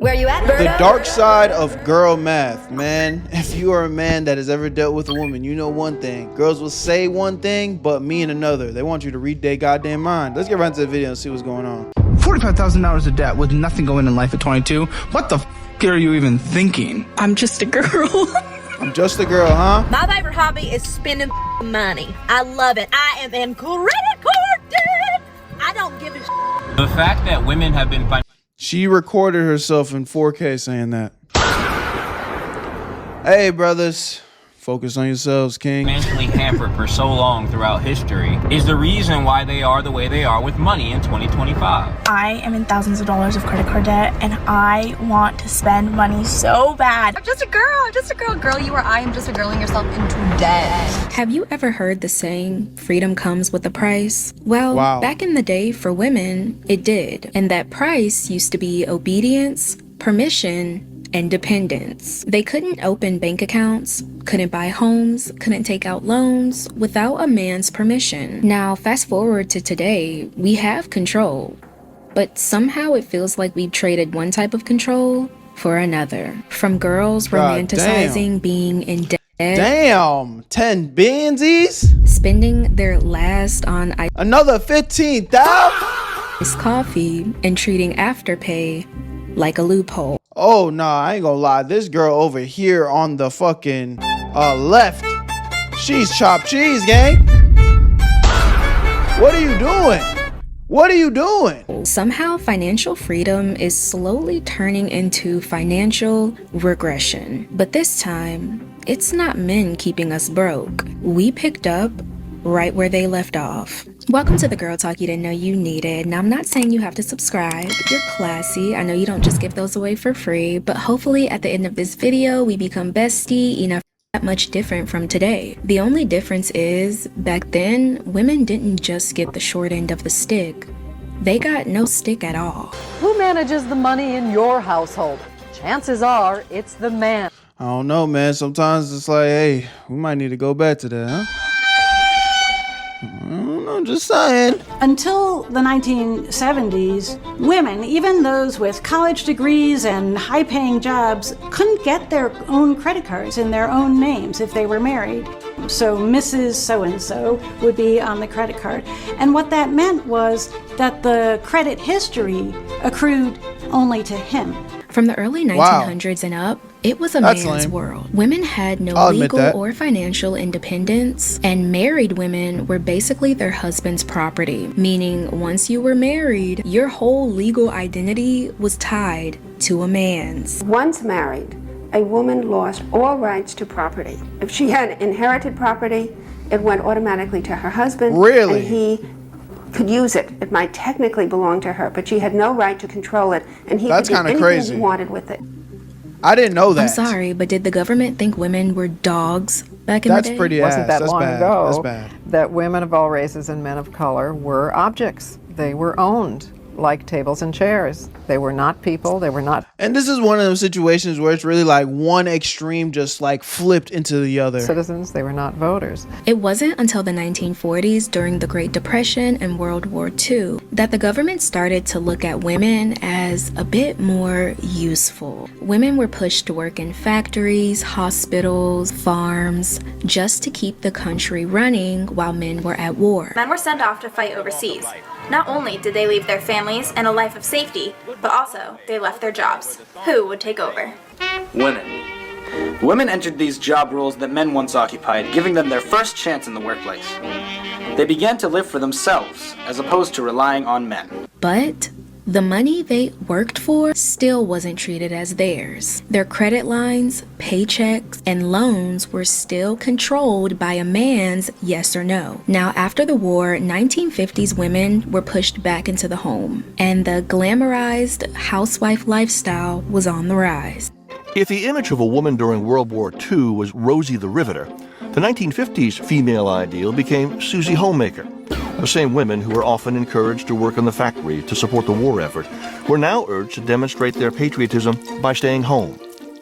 Where you at, Berto? The dark side of girl math, man. If you are a man that has ever dealt with a woman, you know one thing. Girls will say one thing, but mean another. They want you to read their goddamn mind. Let's get right into the video and see what's going on. $45,000 of debt with nothing going in life at 22. What the f*** are you even thinking? I'm just a girl. I'm just a girl, huh? My favorite hobby is spending money. I love it. I am in credit card debt. I don't give a shit. The fact that women have been She recorded herself in 4K saying that. Hey, brothers. Focus on yourselves, king. financially hampered for so long throughout history is the reason why they are the way they are with money in 2025. I am in thousands of dollars of credit card debt, and I want to spend money so bad. I'm just a girl. I'm just a girl. Girl, you or I am just a girling yourself into debt. Have you ever heard the saying, freedom comes with a price? Well, back in the day for women, it did. And that price used to be obedience, permission, and dependence. They couldn't open bank accounts, couldn't buy homes, couldn't take out loans without a man's permission. Now, fast forward to today, we have control. But somehow it feels like we've traded one type of control for another. From girls romanticizing being in debt. Damn, 10 Benzies? Spending their last on another 15,000? iced coffee and treating Afterpay like a loophole. Oh, nah, I ain't gonna lie. This girl over here on the fucking left, she's chopped cheese, gang. What are you doing? What are you doing? Somehow financial freedom is slowly turning into financial regression. But this time, it's not men keeping us broke. We picked up right where they left off. Welcome to the Girl Talk you didn't know you needed. Now, I'm not saying you have to subscribe. You're classy. I know you don't just give those away for free, but hopefully at the end of this video, we become bestie enough that much different from today. The only difference is, back then, women didn't just get the short end of the stick. They got no stick at all. Who manages the money in your household? Chances are it's the man. I don't know, man. Sometimes it's like, hey, we might need to go back to that, huh? I'm just saying. Until the 1970s, women, even those with college degrees and high-paying jobs, couldn't get their own credit cards in their own names if they were married. So Mrs. So-and-so would be on the credit card. And what that meant was that the credit history accrued only to him. From the early 1900s and up, it was a man's world. Women had no legal or financial independence, and married women were basically their husband's property, meaning once you were married, your whole legal identity was tied to a man's. Once married, a woman lost all rights to property. If she had inherited property, it went automatically to her husband. Really? And he could use it. It might technically belong to her, but she had no right to control it, and he could do anything he wanted with it. I didn't know that. I'm sorry, but did the government think women were dogs back in the day? That's pretty Wasn't that That's long bad. ago That's bad. that women of all races and men of color were objects. They were owned like tables and chairs. They were not people. They were not. And this is one of those situations where it's really like one extreme just like flipped into the other. Citizens. They were not voters. It wasn't until the 1940s, during the Great Depression and World War II, that the government started to look at women as a bit more useful. Women were pushed to work in factories, hospitals, farms, just to keep the country running while men were at war. Men were sent off to fight overseas. Not only did they leave their families and a life of safety, but also they left their jobs. Who would take over? Women. Women entered these job roles that men once occupied, giving them their first chance in the workplace. They began to live for themselves, as opposed to relying on men. But the money they worked for still wasn't treated as theirs. Their credit lines, paychecks, and loans were still controlled by a man's yes or no. Now, after the war, 1950s women were pushed back into the home, and the glamorized housewife lifestyle was on the rise. If the image of a woman during World War II was Rosie the Riveter, the 1950s female ideal became Susie Homemaker. The same women who were often encouraged to work in the factory to support the war effort were now urged to demonstrate their patriotism by staying home.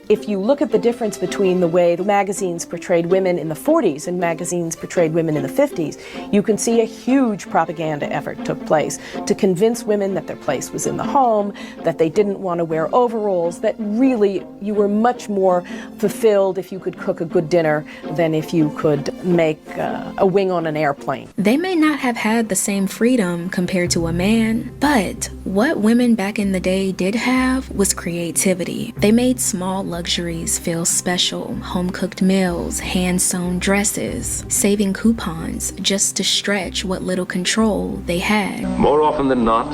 If you look at the difference between the way the magazines portrayed women in the 40s and magazines portrayed women in the 50s, you can see a huge propaganda effort took place to convince women that their place was in the home, that they didn't want to wear overalls, that really you were much more fulfilled if you could cook a good dinner than if you could make a wing on an airplane. They may not have had the same freedom compared to a man, but what women back in the day did have was creativity. They made small luxuries feel special, home-cooked meals, hand-sewn dresses, saving coupons just to stretch what little control they had. More often than not.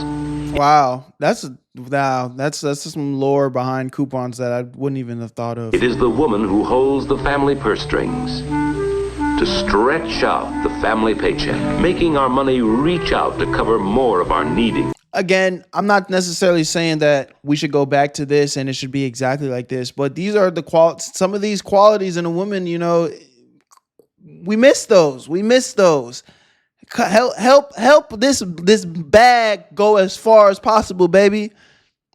Wow, that's some lore behind coupons that I wouldn't even have thought of. It is the woman who holds the family purse strings to stretch out the family paycheck, making our money reach out to cover more of our needing. Again, I'm not necessarily saying that we should go back to this and it should be exactly like this, but these are the some of these qualities in a woman, you know, we miss those. We miss those. Help this bag go as far as possible, baby.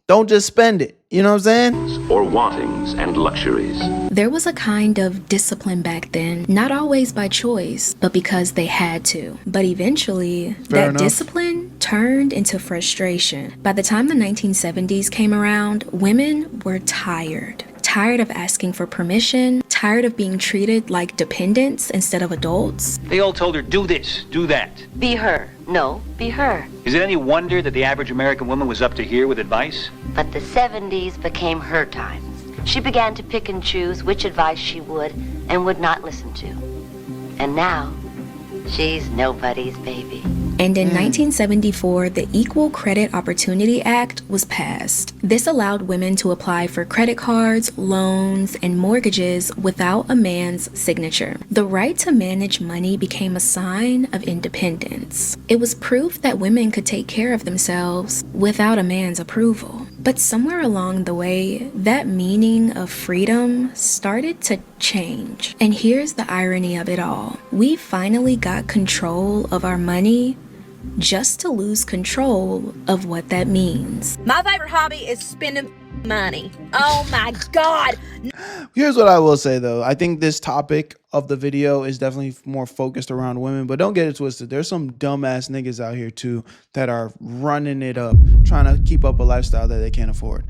Don't just spend it. You know what I'm saying? Or wantings and luxuries. There was a kind of discipline back then, not always by choice, but because they had to. But eventually, that discipline turned into frustration. By the time the 1970s came around, women were tired. Tired of asking for permission, tired of being treated like dependents instead of adults. They all told her, do this, do that. Be her. No, be her. Is it any wonder that the average American woman was up to here with advice? But the 70s became her times. She began to pick and choose which advice she would and would not listen to. And now, she's nobody's baby. And in 1974, the Equal Credit Opportunity Act was passed. This allowed women to apply for credit cards, loans, and mortgages without a man's signature. The right to manage money became a sign of independence. It was proof that women could take care of themselves without a man's approval. But somewhere along the way, that meaning of freedom started to change. And here's the irony of it all. We finally got control of our money just to lose control of what that means. My favorite hobby is spending money. Oh my God. Here's what I will say though. I think this topic of the video is definitely more focused around women, but don't get it twisted. There's some dumbass niggas out here too that are running it up, trying to keep up a lifestyle that they can't afford.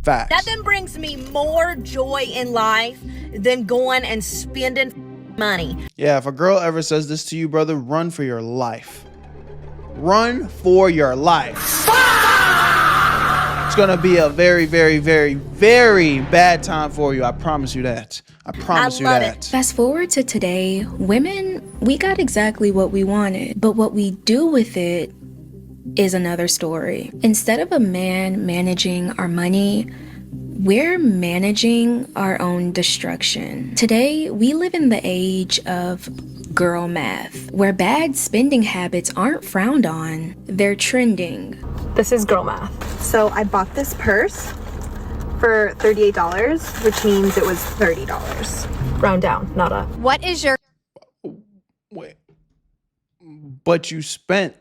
Facts. Nothing brings me more joy in life than going and spending money. Yeah, if a girl ever says this to you, brother, run for your life. Run for your life. It's gonna be a very, very, very, very bad time for you. I promise you that. I promise you that. Fast forward to today, women, we got exactly what we wanted, but what we do with it is another story. Instead of a man managing our money, we're managing our own destruction. Today, we live in the age of girl math, where bad spending habits aren't frowned on, they're trending. This is girl math. So I bought this purse for $38, which means it was $30. Round down, not up. What is your... Wait. But you spent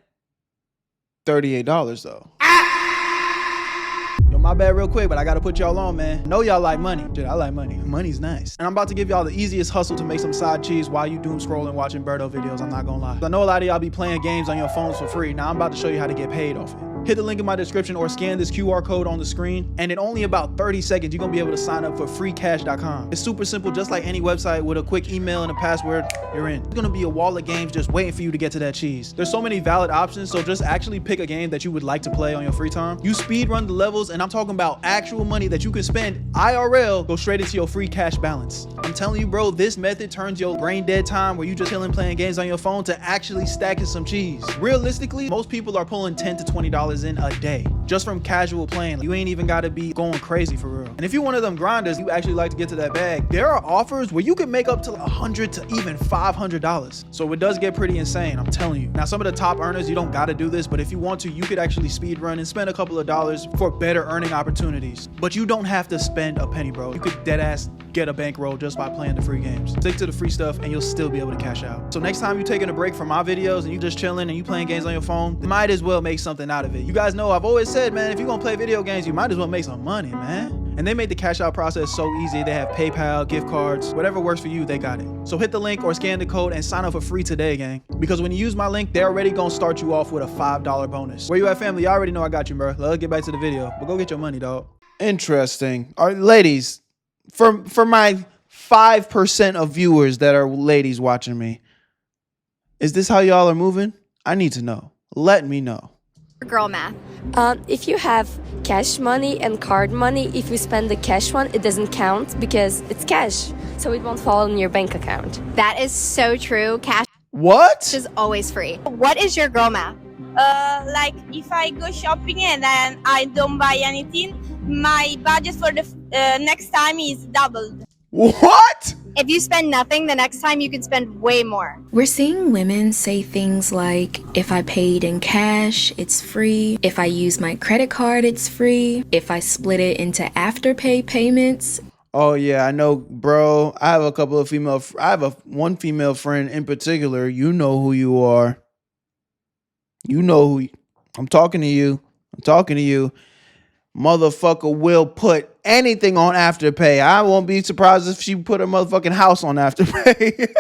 $38 though. Yo, my bad real quick, but I gotta put y'all on, man. I know y'all like money. Dude, I like money. Money's nice. And I'm about to give y'all the easiest hustle to make some side cheese while you doom scrolling watching Berto videos, I'm not gonna lie. I know a lot of y'all be playing games on your phones for free. Now I'm about to show you how to get paid off it. Hit the link in my description or scan this QR code on the screen, and in only about 30 seconds, you're gonna be able to sign up for freecash.com. It's super simple, just like any website with a quick email and a password, you're in. It's gonna be a wall of games just waiting for you to get to that cheese. There's so many valid options, so just actually pick a game that you would like to play on your free time. You speed run the levels, and I'm talking about actual money that you can spend IRL, go straight into your free cash balance. I'm telling you, bro, this method turns your brain dead time where you just chilling playing games on your phone to actually stacking some cheese. Realistically, most people are pulling $10 to $20 in a day just from casual playing. You ain't even gotta be going crazy for real. And if you're one of them grinders, you actually like to get to that bag, there are offers where you can make up to $100 to even $500. So it does get pretty insane, I'm telling you. Now, some of the top earners, you don't gotta do this, but if you want to, you could actually speed run and spend a couple of dollars for better earning opportunities. But you don't have to spend a penny, bro. You could dead ass get a bankroll just by playing the free games. Stick to the free stuff and you'll still be able to cash out. So next time you're taking a break from my videos and you just chilling and you playing games on your phone, you might as well make something out of it. You guys know I've always said, man, if you're gonna play video games, you might as well make some money, man. And they made the cash out process so easy. They have PayPal, gift cards, whatever works for you, they got it. So hit the link or scan the code and sign up for free today, gang. Because when you use my link, they're already gonna start you off with a $5 bonus. Where you at, family? You already know I got you, bro. Let's get back to the video. But go get your money, dog. Interesting. All right, ladies, for my 5% of viewers that are ladies watching me, is this how y'all are moving? I need to know. Let me know. Girl math. If you have cash money and card money, if you spend the cash one, it doesn't count because it's cash. So it won't fall in your bank account. That is so true. Cash is always free. What is your girl math? Like if I go shopping and then I don't buy anything, my budget for the next time is doubled. What? If you spend nothing, the next time you can spend way more. We're seeing women say things like, if I paid in cash, it's free. If I use my credit card, it's free. If I split it into afterpay payments. Oh yeah, I know, bro. I have a couple of one female friend in particular. You know who you are. You know who I'm talking to you. I'm talking to you. Motherfucker will put anything on Afterpay. I won't be surprised if she put her motherfucking house on Afterpay.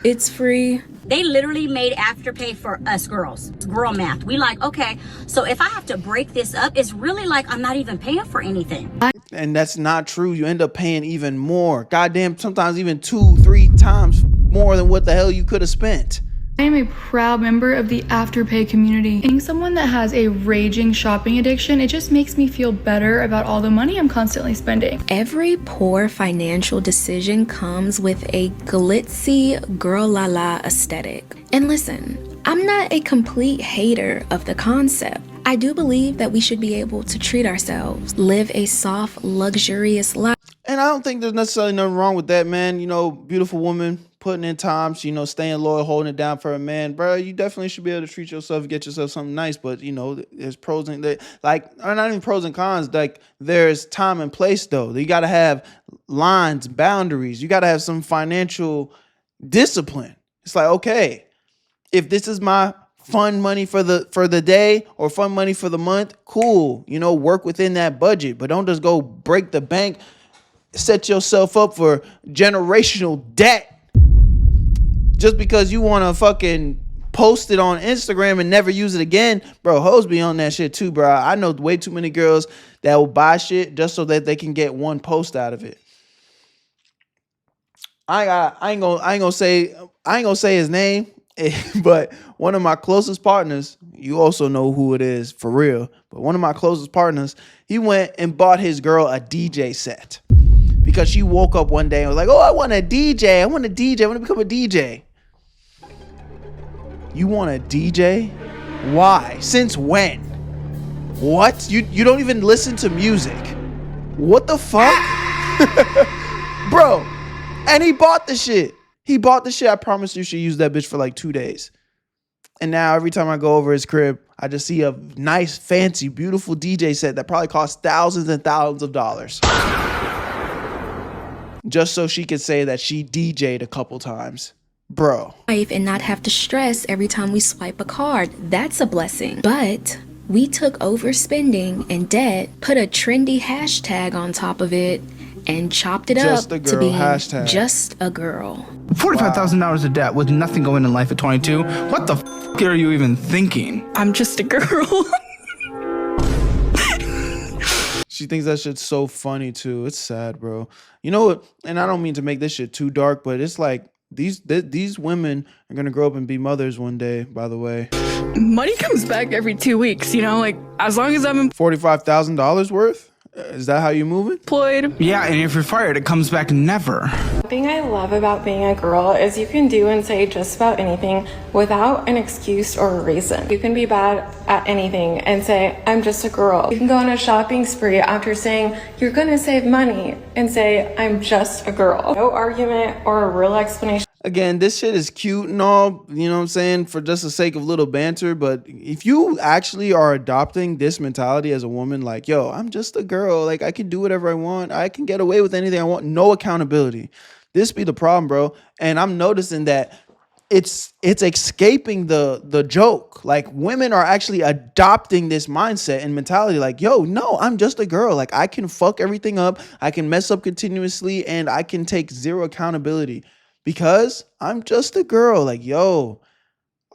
It's free. They literally made Afterpay for us girls. It's girl math. We like, okay, so if I have to break this up, it's really like I'm not even paying for anything. And that's not true. You end up paying even more. Goddamn, sometimes even 2-3 times more than what the hell you could have spent. I am a proud member of the Afterpay community. Being someone that has a raging shopping addiction, it just makes me feel better about all the money I'm constantly spending. Every poor financial decision comes with a glitzy girl la la aesthetic. And listen, I'm not a complete hater of the concept. I do believe that we should be able to treat ourselves, live a soft, luxurious life. And I don't think there's necessarily nothing wrong with that, man. You know, beautiful woman putting in time, you know, staying loyal, holding it down for a man, bro. You definitely should be able to treat yourself, get yourself something nice. But you know, there's pros and or not even pros and cons. Like there's time and place though. You got to have lines, boundaries. You got to have some financial discipline. It's like, okay, if this is my fun money for the day or fun money for the month, cool. You know, work within that budget, but don't just go break the bank. Set yourself up for generational debt just because you want to fucking post it on Instagram and never use it again. Bro, hoes be on that shit too, bro. I know way too many girls that will buy shit just so that they can get one post out of it. I ain't gonna say his name, but one of my closest partners, you also know who it is for real, but one of my closest partners, he went and bought his girl a DJ set. Because she woke up one day and was like, oh, I want a DJ. I want to become a DJ. You want a DJ? Why? Since when? What? You don't even listen to music. What the fuck? Bro. And he bought the shit. I promise you she used that bitch for like 2 days. And now every time I go over his crib, I just see a nice, fancy, beautiful DJ set that probably costs thousands and thousands of dollars. Just so she could say that she DJ'd a couple times. Bro. And not have to stress every time we swipe a card. That's a blessing. But we took overspending and debt, put a trendy hashtag on top of it, and chopped it up to be just a girl. $45,000 of debt with nothing going in life at 22? What the f*** are you even thinking? I'm just a girl. She thinks that shit's so funny too. It's sad, bro. You know what? And I don't mean to make this shit too dark, but it's like these women are gonna grow up and be mothers one day, by the way. Money comes back every 2 weeks, you know, like as long as I'm $45,000 worth? Is that how you move it? Employed. Yeah, and if you're fired, it comes back never. The thing I love about being a girl is you can do and say just about anything without an excuse or a reason. You can be bad at anything and say, I'm just a girl. You can go on a shopping spree after saying you're gonna save money and say, I'm just a girl. No argument or a real explanation. Again, this shit is cute and all, you know what I'm saying, for just the sake of little banter. But if you actually are adopting this mentality as a woman, like, yo, I'm just a girl. Like, I can do whatever I want. I can get away with anything I want. No accountability. This be the problem, bro. And I'm noticing that it's escaping the joke. Like, women are actually adopting this mindset and mentality. Like, yo, no, I'm just a girl. Like, I can fuck everything up. I can mess up continuously, and I can take zero accountability because I'm just a girl. Like, yo,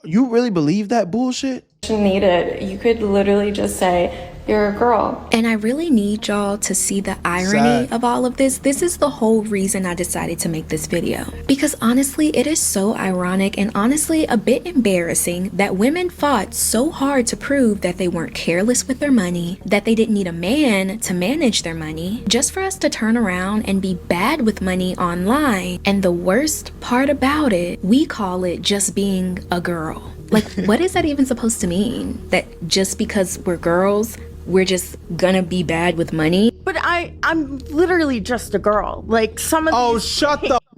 you really believe that bullshit? Needed. You could literally just say, you're a girl. And I really need y'all to see the irony of all of this. This is the whole reason I decided to make this video. Because honestly, it is so ironic and honestly a bit embarrassing that women fought so hard to prove that they weren't careless with their money, that they didn't need a man to manage their money, just for us to turn around and be bad with money online. And the worst part about it, we call it just being a girl. Like, what is that even supposed to mean? That just because we're girls, we're just gonna be bad with money? But I'm literally just a girl. Like, some of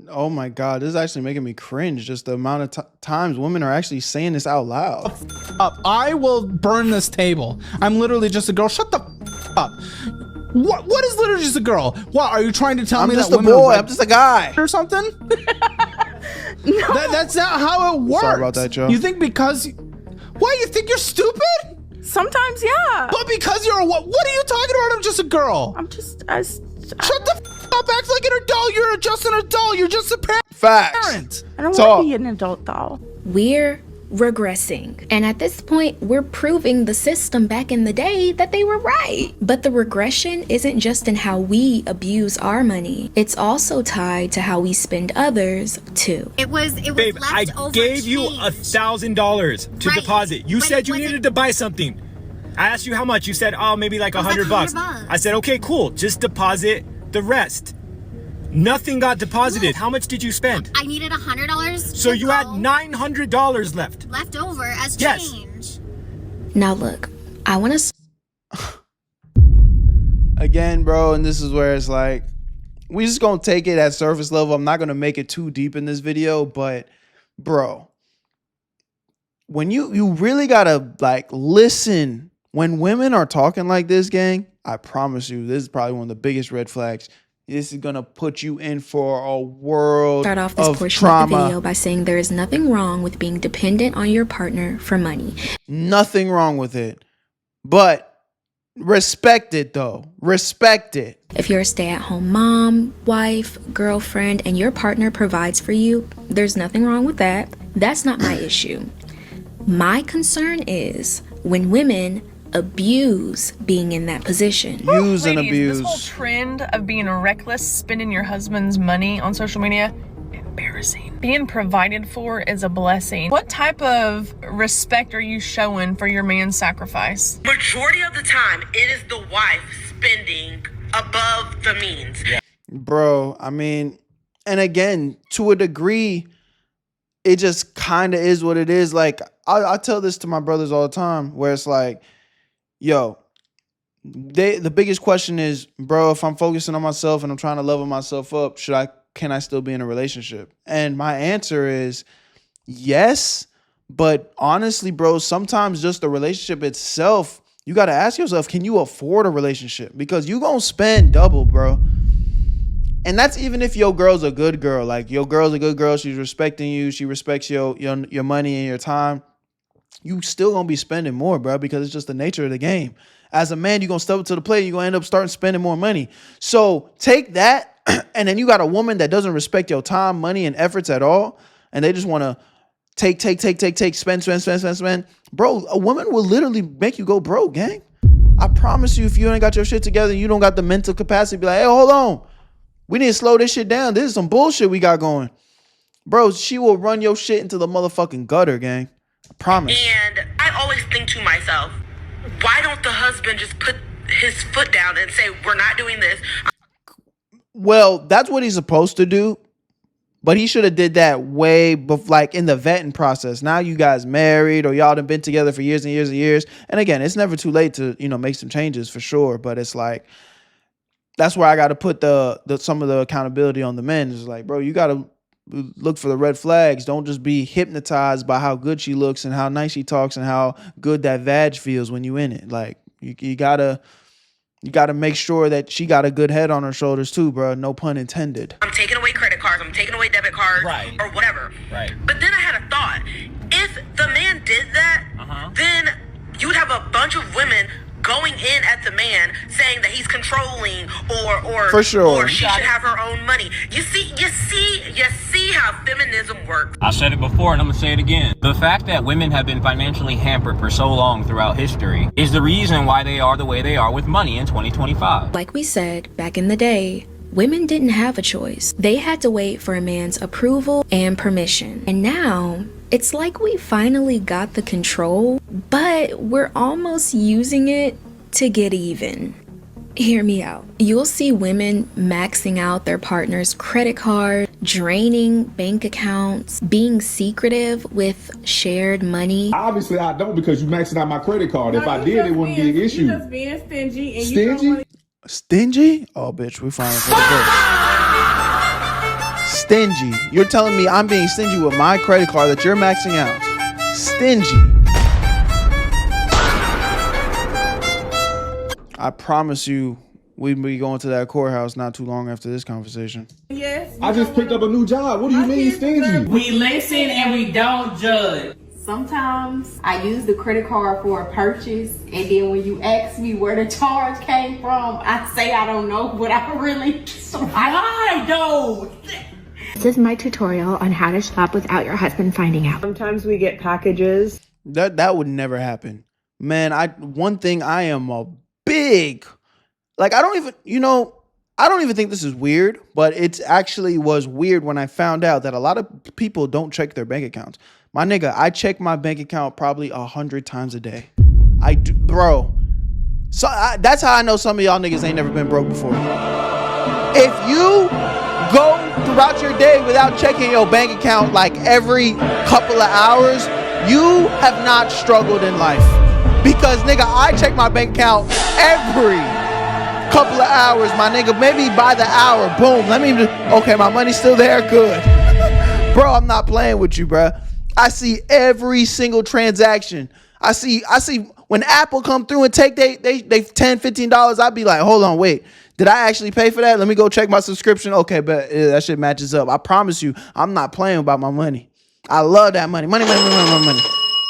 Oh my God, this is actually making me cringe. Just the amount of times women are actually saying this out loud. Up. I will burn this table. I'm literally just a girl. Shut the up. What is literally just a girl? What, are you trying to tell me that women are I'm just a guy or something? No. That's not how it works. Sorry about that, Joe. You think because... Why, you think you're stupid? Sometimes, yeah. But because you're a what? What are you talking about? I'm just a girl. I'm just... Shut the up. Act like an adult. You're just an adult. You're just a parent. Facts. I don't want to be an adult, though. We're regressing. And at this point, we're proving the system back in the day that they were right. But the regression isn't just in how we abuse our money. It's also tied to how we spend others, too. It was Babe, I gave you $1,000 to deposit. You said you needed to buy something. I asked you how much. You said, oh, maybe like $100. I said, okay, cool. Just deposit the rest. Nothing got deposited. How much did you spend? I needed $100. So you had $900 left over as change. Now look, I want to... Again, bro, and this is where it's like, we just gonna take it at surface level. I'm not gonna make it too deep in this video, but bro, when you really gotta like listen when women are talking like this, gang, I promise you, this is probably one of the biggest red flags. This is gonna put you in for a world Start off this of portion trauma. of the video by saying there is nothing wrong with being dependent on your partner for money. Nothing wrong with it, but respect it though. Respect it. If you're a stay-at-home mom, wife, girlfriend, and your partner provides for you, there's nothing wrong with that. That's not my issue. My concern is when women abuse being in that position. Use and abuse. This whole trend of being reckless, spending your husband's money on social media, embarrassing. Being provided for is a blessing. What type of respect are you showing for your man's sacrifice? Majority of the time, it is the wife spending above the means. Yeah. Bro, I mean, and again, to a degree, it just kind of is what it is. Like, I tell this to my brothers all the time, where it's like, yo, the biggest question is, bro, if I'm focusing on myself and I'm trying to level myself up, can I still be in a relationship? And my answer is yes, but honestly, bro, sometimes just the relationship itself, you got to ask yourself, can you afford a relationship? Because you gonna spend double, bro. And that's even if your girl's a good girl. Like, your girl's a good girl, she's respecting you, she respects your money and your time. You still gonna be spending more, bro, because it's just the nature of the game. As a man, you're gonna step up to the plate, you're gonna end up starting spending more money. So take that, and then you got a woman that doesn't respect your time, money, and efforts at all, and they just wanna take, spend. Bro, a woman will literally make you go broke, gang. I promise you, if you ain't got your shit together, you don't got the mental capacity to be like, hey, hold on. We need to slow this shit down. This is some bullshit we got going. Bro, she will run your shit into the motherfucking gutter, gang. I promise. And I always think to myself, why don't the husband just put his foot down and say, we're not doing this? Well, that's what he's supposed to do. But he should have did that way before, like in the vetting process. Now you guys married, or y'all done been together for years and years and years. And again, it's never too late to, make some changes for sure. But it's like, that's where I got to put some of the accountability on the men. It's like, bro, you got to look for the red flags. Don't just be hypnotized by how good she looks and how nice she talks and how good that vag feels when you in it. Like, you gotta make sure that she got a good head on her shoulders too, bro. No pun intended. I'm taking away credit cards. I'm taking away debit cards or whatever. Right. But then I had a thought. If the man did that, then you would have a bunch of women going in at the man saying that he's controlling or For sure. or she should have her own money. You see how feminism works. I said it before and I'm gonna say it again. The fact that women have been financially hampered for so long throughout history is the reason why they are the way they are with money in 2025. Like we said, back in the day, women didn't have a choice. They had to wait for a man's approval and permission. And now, it's like we finally got the control, but we're almost using it to get even. Hear me out. You'll see women maxing out their partner's credit card, draining bank accounts, being secretive with shared money. Obviously, I don't, because you maxing out my credit card. If I did, it wouldn't be an issue. You're just being stingy. And Stingy? Stingy? Oh, bitch, we fighting for the verse. Stingy. You're telling me I'm being stingy with my credit card that you're maxing out. Stingy. I promise you, we'd be going to that courthouse not too long after this conversation. Yes. I just picked up a new job. What do you mean stingy? We listen and we don't judge. Sometimes I use the credit card for a purchase, and then when you ask me where the charge came from, I say I don't know, but I really I don't. This is my tutorial on how to shop without your husband finding out. Sometimes we get packages. That would never happen. Man, one thing I am a big, like, I don't even think this is weird, but it actually was weird when I found out that a lot of people don't check their bank accounts. My nigga, I check my bank account probably 100 times a day. I do, bro. So that's how I know some of y'all niggas ain't never been broke before. If you go throughout your day without checking your bank account like every couple of hours, you have not struggled in life. Because nigga, I check my bank account every couple of hours, my nigga. Maybe by the hour, boom. Okay, my money's still there, good. Bro, I'm not playing with you, bro. I see every single transaction. I see when Apple come through and take they $10, $15, I'd be like, hold on, wait. Did I actually pay for that? Let me go check my subscription. Okay, but that shit matches up. I promise you, I'm not playing about my money. I love that money. Money.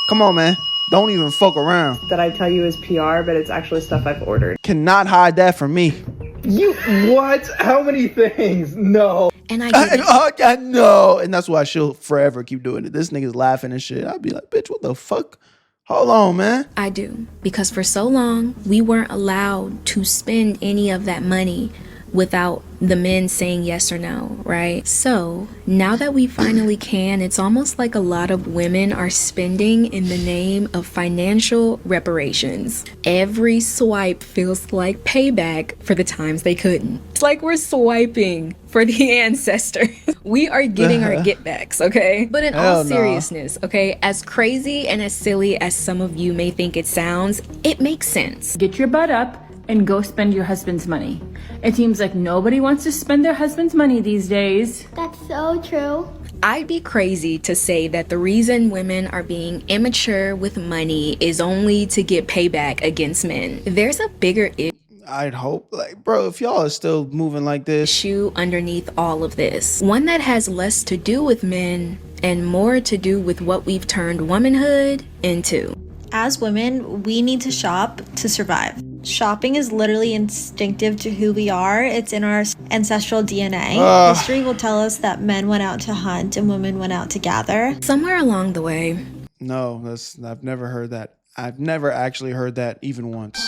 Come on, man. Don't even fuck around. That I tell you is PR, but it's actually stuff I've ordered. Cannot hide that from me. You what? How many things? No. And I know. And that's why she'll forever keep doing it. This nigga's laughing and shit. I'd be like, bitch, what the fuck? Hold on, man. I do. Because for so long, we weren't allowed to spend any of that money without the men saying yes or no, right? So now that we finally can, it's almost like a lot of women are spending in the name of financial reparations. Every swipe feels like payback for the times they couldn't. It's like we're swiping for the ancestors. We are getting our get backs, okay? But in all seriousness, okay, as crazy and as silly as some of you may think it sounds, it makes sense. Get your butt up and go spend your husband's money. It seems like nobody wants to spend their husband's money these days. That's so true. I'd be crazy to say that the reason women are being immature with money is only to get payback against men. There's a bigger issue. I'd hope, like, bro, if y'all are still moving like this. Issue underneath all of this. One that has less to do with men and more to do with what we've turned womanhood into. As women, we need to shop to survive. Shopping is literally instinctive to who we are. It's in our ancestral DNA. History will tell us that men went out to hunt and women went out to gather. Somewhere along the way. No, I've never heard that. I've never actually heard that even once.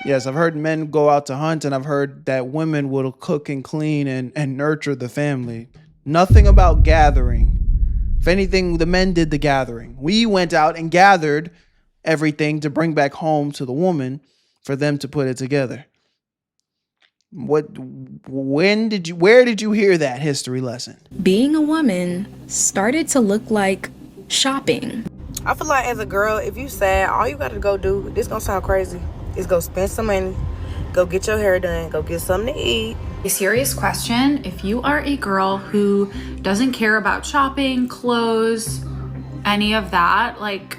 Yes, I've heard men go out to hunt, and I've heard that women will cook and clean and nurture the family. Nothing about gathering. If anything, the men did the gathering. We went out and gathered everything to bring back home to the woman for them to put it together. Where did you hear that history lesson? Being a woman started to look like shopping. I feel like as a girl, if you sad, all you gotta go do, this gonna sound crazy, is go spend some money, go get your hair done, go get something to eat. A serious question, if you are a girl who doesn't care about shopping, clothes, any of that, like,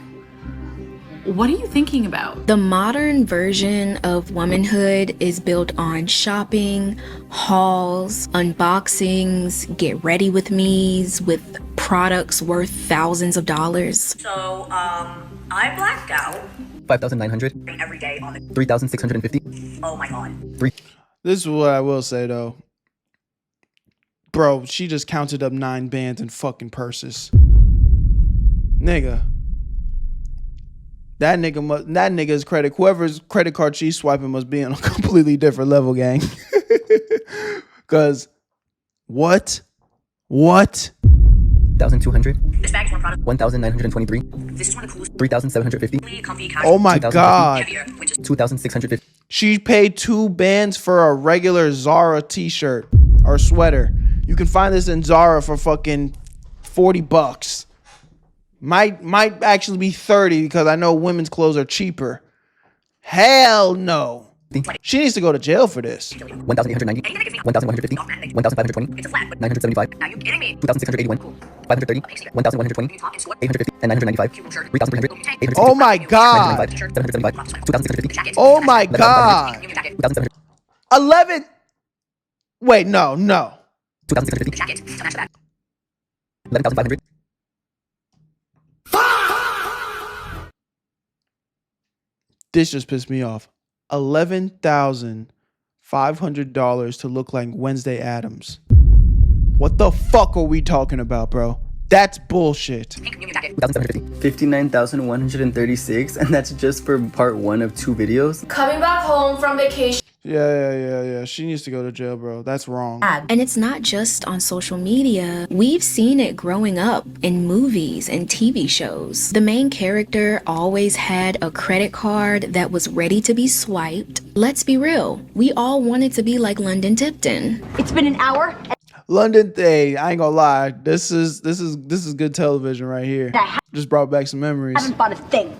What are you thinking about? The modern version of womanhood is built on shopping, hauls, unboxings, get ready with me's with products worth thousands of dollars. So, I blacked out 5,900 every day on the 3,650. Oh my god. This is what I will say though. Bro, she just counted up 9 bands and fucking purses. Nigga. That nigga's credit, whoever's credit card she's swiping must be on a completely different level, gang. Cause what? 1,200. This bag's more product. 1,923. This is one of the coolest. 3,750. Comfy Oh my god. 2,650. She paid 2 bands for a regular Zara t-shirt or sweater. You can find this in Zara for fucking $40. Might actually be 30 because I know women's clothes are cheaper. Hell no. She needs to go to jail for this. 1,890. 1,150. 1,520. 975. 2,681. 530. 1,120. 850. And 995. 3,300. 850. Oh my god. 775. 2,650. Oh my god. 2,700. 11. Wait, no. 2,650. 11,500. This just pissed me off. $11,500 to look like Wednesday Addams. What the fuck are we talking about, bro? That's bullshit. 59,136, and that's just for part 1 of 2 videos. Coming back home from vacation. Yeah. She needs to go to jail, bro. That's wrong. And it's not just on social media. We've seen it growing up in movies and TV shows. The main character always had a credit card that was ready to be swiped. Let's be real. We all wanted to be like London Tipton. It's been an hour. London, hey, I ain't gonna lie. This is good television right here. Just brought back some memories. I haven't bought a thing.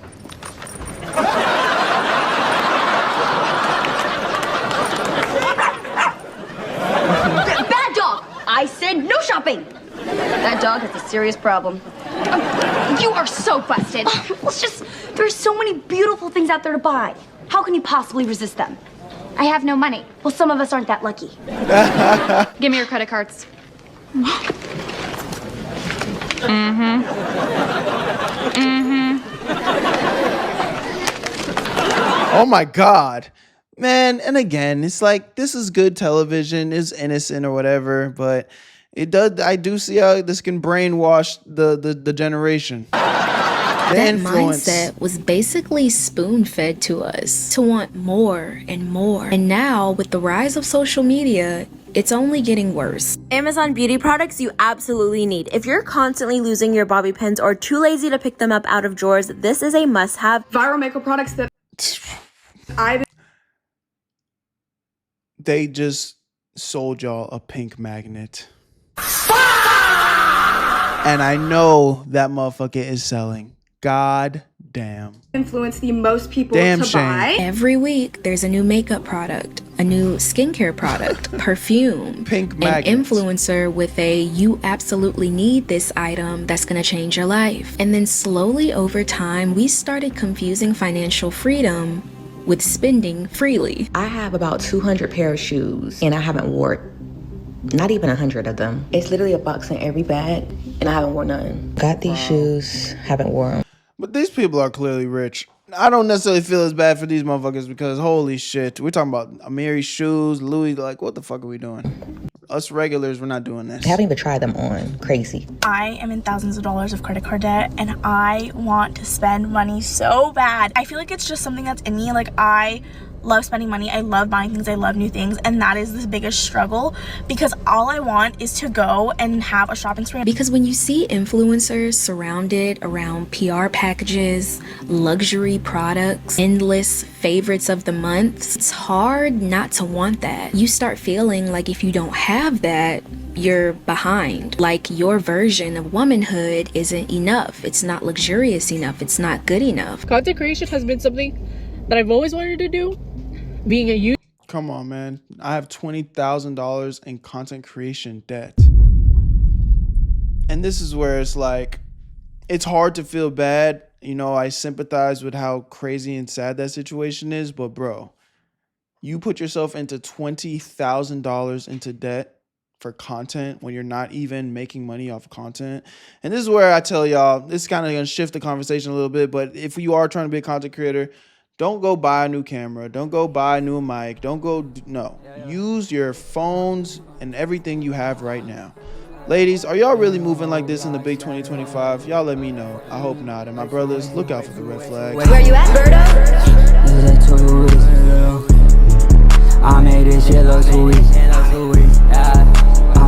Bad dog! I said no shopping! That dog has a serious problem. You are so busted. It's just, there's so many beautiful things out there to buy. How can you possibly resist them? I have no money. Well, some of us aren't that lucky. Give me your credit cards. Oh my god. Man, and again, it's like this is good television, it's innocent or whatever, but I do see how this can brainwash the generation. That mindset was basically spoon-fed to us to want more and more. And now, with the rise of social media, it's only getting worse. Amazon beauty products you absolutely need. If you're constantly losing your bobby pins or too lazy to pick them up out of drawers, this is a must-have. Viral makeup products that They just sold y'all a pink magnet. And I know that motherfucker is selling. God damn. influence the most people Damn to shame. buy. Every week, there's a new makeup product, a new skincare product, perfume, pink an magnets. influencer with a you absolutely need this item that's gonna change your life. And then slowly over time, we started confusing financial freedom with spending freely. I have about 200 pair of shoes and I haven't worn not even 100 of them. It's literally a box in every bag and I haven't worn none. Got these shoes, haven't worn them. But these people are clearly rich. I don't necessarily feel as bad for these motherfuckers because holy shit, we're talking about Amiri's shoes, Louis, like what the fuck are we doing? Us regulars, we're not doing this. I haven't even tried them on. Crazy. I am in thousands of dollars of credit card debt and I want to spend money so bad. I feel like it's just something that's in me. Like I love spending money. I love buying things. I love new things. And that is the biggest struggle because all I want is to go and have a shopping spree. Because when you see influencers surrounded around PR packages, luxury products, endless favorites of the month, it's hard not to want that. You start feeling like if you don't have that, you're behind. Like your version of womanhood isn't enough. It's not luxurious enough. It's not good enough. Content creation has been something that I've always wanted to do. Being a YouTuber. Come on, man. I have $20,000 in content creation debt. And this is where it's like, it's hard to feel bad You know, I sympathize with how crazy and sad that situation is, but bro, you put yourself into $20,000 into debt for content when you're not even making money off of content. And this is where I tell y'all, this is kind of going to shift the conversation a little bit, but if you are trying to be a content creator, don't go buy a new camera. Don't go buy a new mic. Don't go, no. Use your phones and everything you have right now. Ladies, are y'all really moving like this in the big 2025? Y'all let me know. I hope not. And my brothers, look out for the red flag. Where you at, Berto? I made this shit look too easy.